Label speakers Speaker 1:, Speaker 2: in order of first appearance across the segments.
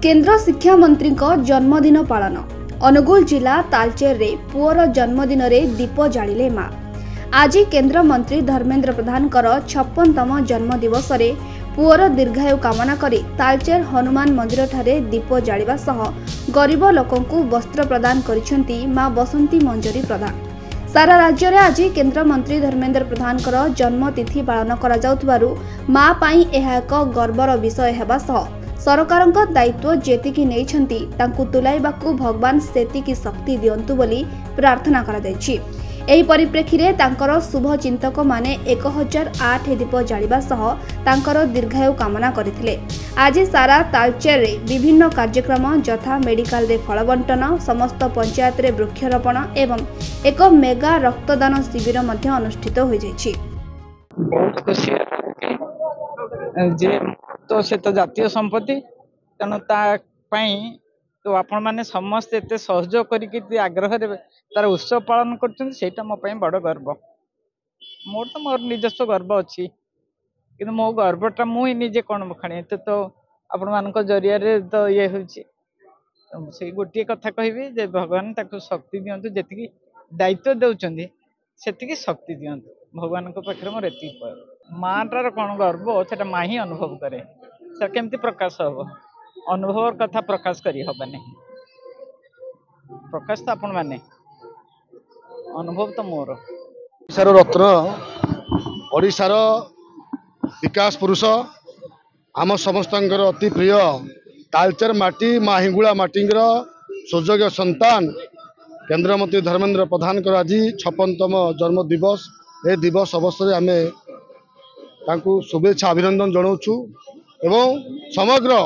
Speaker 1: केन्द्र शिक्षा मंत्री जन्मदिन पालन अनुगुल जिला तालचेर रे पुअर जन्मदिन रे दीप जालिले मां। आज केन्द्र मंत्री धर्मेन्द्र प्रधान 56तम जन्मदिवस रे पुअर दीर्घायु कामना करी तालचेर हनुमान मंदिर ठारे दीप जालिबा सह गरीब लोकंकु वस्त्र प्रदान करिसेंती मां बसंती मंजरी प्रधान। सारा राज्य रे आज केन्द्र मंत्री धर्मेन्द्र प्रधान जन्मतिथि पालन करा जाउथबारु मां पाई एहा एक गर्वर विषय हेबा सह सरकारक दायित्व जेतिकी नेइछंती तांकु तुलाइबाकु भगवान सेतिकी शक्ति दियंतु बोली प्रार्थना करा जायछि। एही परिप्रेक्षी रे तांकर शुभ चिंतक माने 1008 दीप जालिबा सह तांकर दीर्घायु कामना करथिले। आज सारा तालचेर रे विभिन्न कार्यक्रम यथा मेडिकल रे फल बंटन, समस्त पंचायत रे वृक्षरोपण एवं एक मेगा रक्तदान शिविर मध्य अनुष्ठित हो जायछि।
Speaker 2: बहुत खुशी जे तो से तो जातीय संपत्ति तेणु तो आपण मैंने समस्त एत सहयोग कर आग्रह तार उत्सव पालन कर मो बड़ गर्व। मोर तो मोर निजस्व गर्व अच्छी कि मो गर्वटा मुझे निजे कौन बखाणी तो आपण मान जरिया तो ये से गोटे कथा कहि भगवान ताको शक्ति दिंतु जी दायित्व दौरान से शक्ति दिंतु भगवान पाखे मोर एति माटार कौन गर्व से माँ ही अनुभव करे सर केमती प्रकाश हम अनुभव कथा प्रकाश करी हबानी प्रकाश तो आपण माने अनुभव तो मोर
Speaker 3: ओडिशार रत्न ओडिशार विकास पुरुष आम समस्त अति प्रिय तालचेर माटी माँ हिंगुला माटी सुयोग्य संतान केन्द्र मंत्री धर्मेन्द्र प्रधान आज 56तम जन्म दिवस ए दिवस अवसर आम शुभेच्छा अभिनंदन जनाऊँ एवं समग्र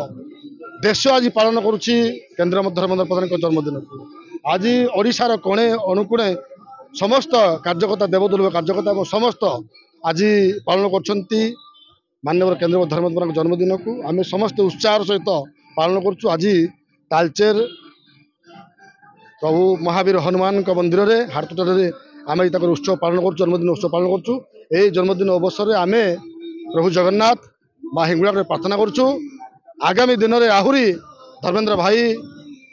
Speaker 3: देश आज पालन करुच्ची केन्द्र धर्मेन्द्र प्रधान जन्मदिन को। आज ओडिशार कोणे अनुकोणे समस्त कार्यकर्ता देवदुर्लभ कार्यकर्ता और समस्त आज पालन कर माननीय केन्द्र धर्मेन्द्र प्रधान जन्मदिन को आम समस्त उत्साह सहित पालन करुँ। आज तालचेर प्रभु महावीर हनुमान मंदिर रे हाटतोटा आम उत्सव पालन कर जन्मदिन उत्सव पालन करुँ। यही जन्मदिन अवसर में आम प्रभु जगन्नाथ माँ हिंगुला प्रार्थना करुँ आगामी दिन में आहुरी धर्मेन्द्र भाई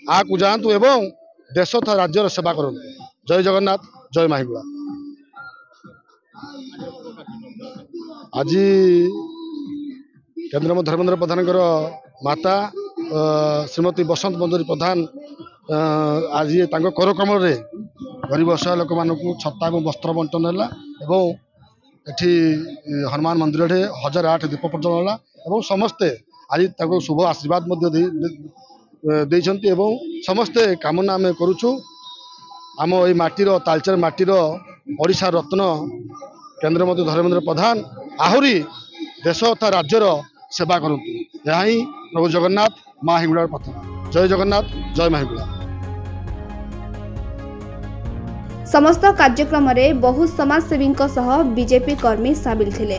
Speaker 3: आगू जातु एवं देश तथा राज्यर सेवा करूँ। जय जगन्नाथ जय माँ हिंगुला। आज केन्द्र धर्मेन्द्र प्रधान माता श्रीमती बसंत मंजरी प्रधान आज कर कमल गरीब असहाय लोक मान छत्ता और वस्त्र बंटन है एवं एठी हनुमान मंदिर 1008 दीप प्रज्वलन है समस्ते आज शुभ आशीर्वाद एवं समस्ते कामना आम करुचु आम ये माटीर तालचेर माटीर ओडिशा रत्न केन्द्र मंत्री धर्मेन्द्र प्रधान आहुरी देश तथा राज्यर सेवा करंतु। यह ही प्रभु जगन्नाथ माँ हिंगुला प्रार्थना। जय जगन्नाथ जय माँ हिंगुला।
Speaker 1: समस्त कार्यक्रम रे बहु समाजसेवी बीजेपी कर्मी सामिल थिले।